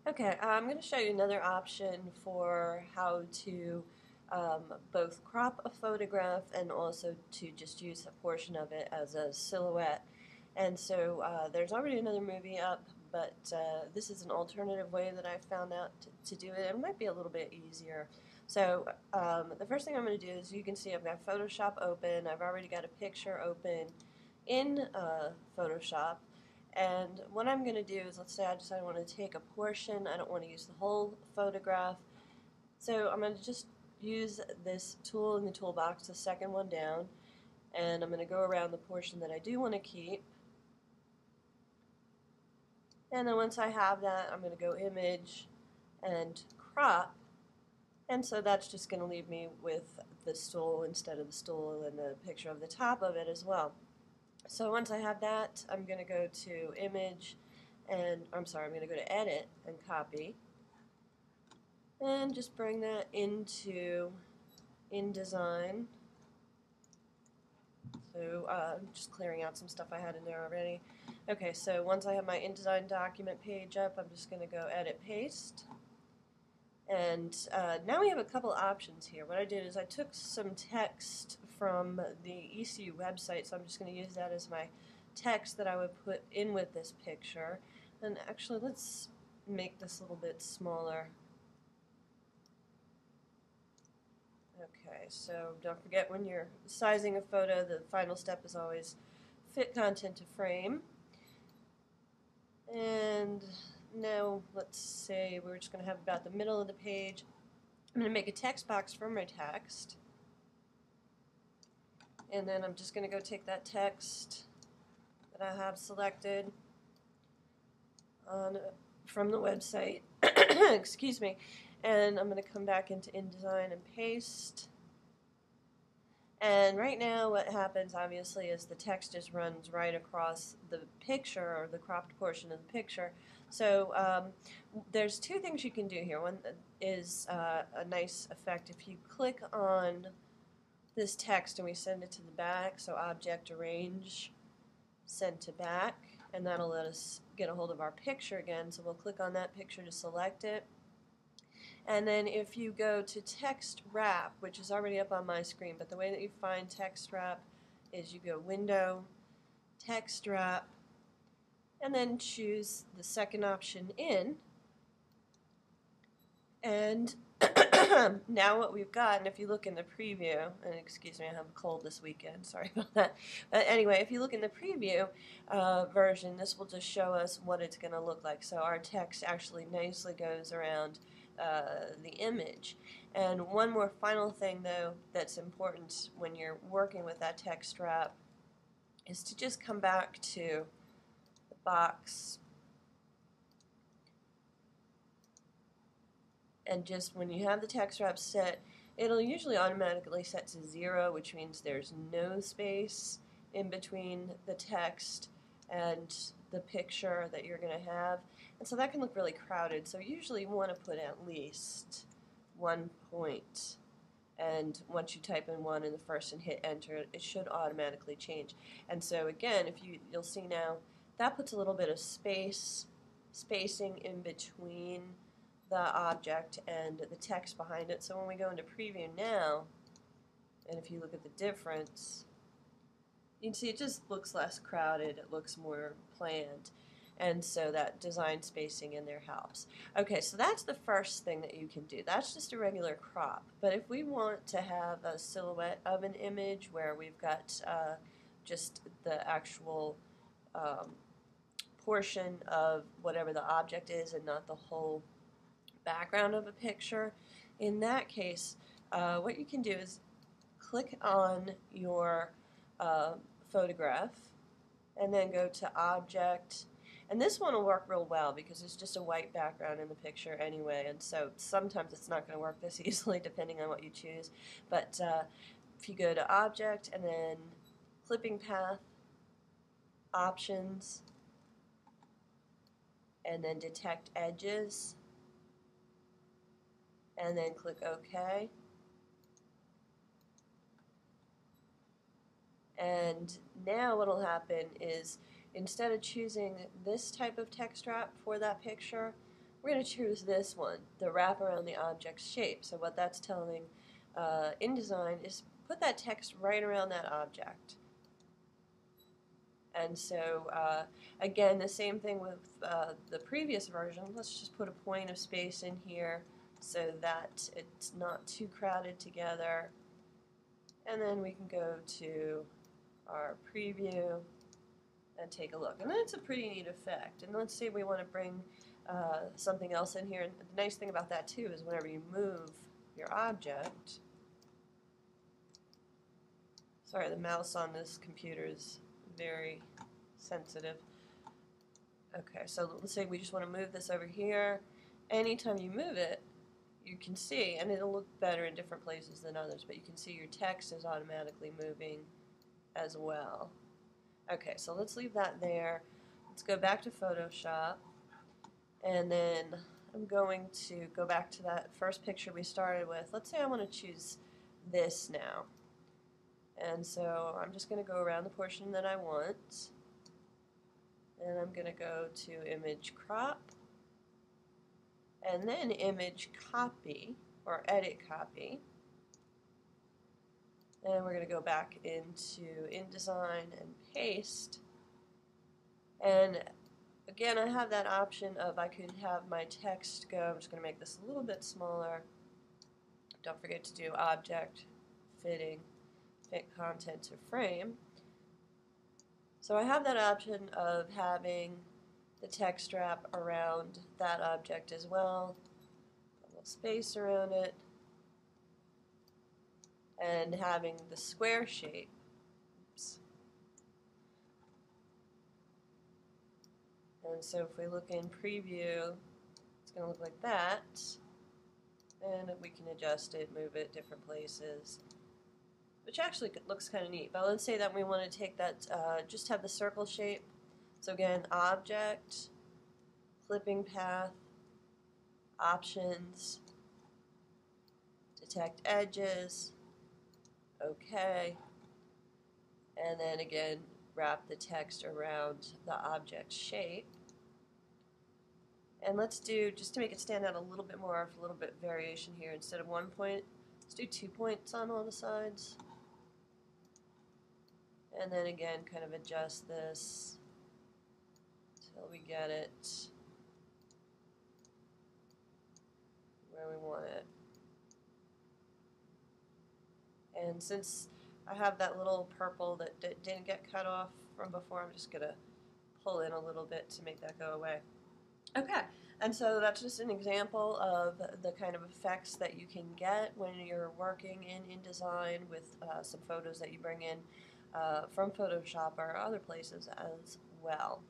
Okay, I'm going to show you another option for how to both crop a photograph and also to just use a portion of it as a silhouette. And so there's already another movie up, but this is an alternative way that I found out to do it. It might be a little bit easier. So the first thing I'm going to do is you can see I've got Photoshop open. I've already got a picture open in Photoshop. And what I'm going to do is, let's say I decide I want to take a portion, I don't want to use the whole photograph. So I'm going to just use this tool in the toolbox, the second one down, and I'm going to go around the portion that I do want to keep. And then once I have that, I'm going to go image and crop. And so that's just going to leave me with the stool instead of the stool and the picture of the top of it as well. So once I have that, I'm going to go to image and I'm going to go to edit and copy and just bring that into InDesign. So just clearing out some stuff I had in there already. Okay, so once I have my InDesign document page up, I'm just going to go edit paste. And now we have a couple options here. What I did is I took some text from the ECU website, so I'm just going to use that as my text that I would put in with this picture. And actually, let's make this a little bit smaller. Okay, so don't forget when you're sizing a photo, the final step is always fit content to frame. And now let's say we're just going to have about the middle of the page. I'm going to make a text box for my text. And then I'm just going to go take that text that I have selected from the website, excuse me, and I'm going to come back into InDesign and paste. And right now what happens obviously is the text just runs right across the picture or the cropped portion of the picture. So there's two things you can do here. One is a nice effect. If you click on this text and we send it to the back, so object arrange, send to back, and that'll let us get a hold of our picture again. So we'll click on that picture to select it. And then if you go to text wrap, which is already up on my screen, but the way that you find text wrap is you go window, text wrap, and then choose the second option in. And now what we've got, and if you look in the preview, and excuse me, I have a cold this weekend, sorry about that. But anyway, if you look in the preview version, this will just show us what it's going to look like. So our text actually nicely goes around the image. And one more final thing, though, that's important when you're working with that text wrap is to just come back to the box. And just when you have the text wrap set, it'll usually automatically set to 0, which means there's no space in between the text and the picture that you're going to have. And so that can look really crowded. So usually you want to put at least 1 point. And once you type in 1 in the first and hit enter, it should automatically change. And so again, if you'll see now, that puts a little bit of spacing in between the object and the text behind it. So when we go into preview now, and if you look at the difference, you can see it just looks less crowded, it looks more planned, and so that design spacing in there helps. Okay, so that's the first thing that you can do. That's just a regular crop. But if we want to have a silhouette of an image where we've got just the actual portion of whatever the object is and not the whole background of a picture, in that case, what you can do is click on your photograph and then go to object, and this one will work real well because it's just a white background in the picture anyway, and so sometimes it's not going to work this easily depending on what you choose. But if you go to object and then clipping path, options, and then detect edges, and then click OK. And now what will happen is instead of choosing this type of text wrap for that picture, we're going to choose this one, the wrap around the object's shape. So what that's telling InDesign is put that text right around that object. And so, again, the same thing with the previous version. Let's just put a point of space in here so that it's not too crowded together. And then we can go to our preview and take a look. And that's a pretty neat effect. And let's say we want to bring something else in here. And the nice thing about that, too, is whenever you move your object, sorry, the mouse on this computer is very sensitive. Okay, so let's say we just want to move this over here. Anytime you move it, you can see, and it'll look better in different places than others, but you can see your text is automatically moving as well. Okay, so let's leave that there. Let's go back to Photoshop, and then I'm going to go back to that first picture we started with. Let's say I want to choose this now. And so I'm just going to go around the portion that I want, and I'm going to go to Image Crop, and then Image Copy, or Edit Copy. And we're going to go back into InDesign and Paste. And again, I have that option of I could have my text go. I'm just going to make this a little bit smaller. Don't forget to do Object, Fitting, Fit Content to Frame. So I have that option of having the text wrap around that object as well. A little space around it. And having the square shape. Oops. And so if we look in preview, it's going to look like that. And we can adjust it, move it different places, which actually looks kind of neat. But let's say that we want to take that, just have the circle shape. So again, Object, Clipping Path, Options, Detect Edges, OK, and then again, wrap the text around the object shape. And let's do, just to make it stand out a little bit more, a little bit variation here. Instead of 1 point, let's do 2 points on all the sides. And then again, kind of adjust this until we get it where we want it. And since I have that little purple that didn't get cut off from before, I'm just going to pull in a little bit to make that go away. Okay, and so that's just an example of the kind of effects that you can get when you're working in InDesign with some photos that you bring in from Photoshop or other places as well.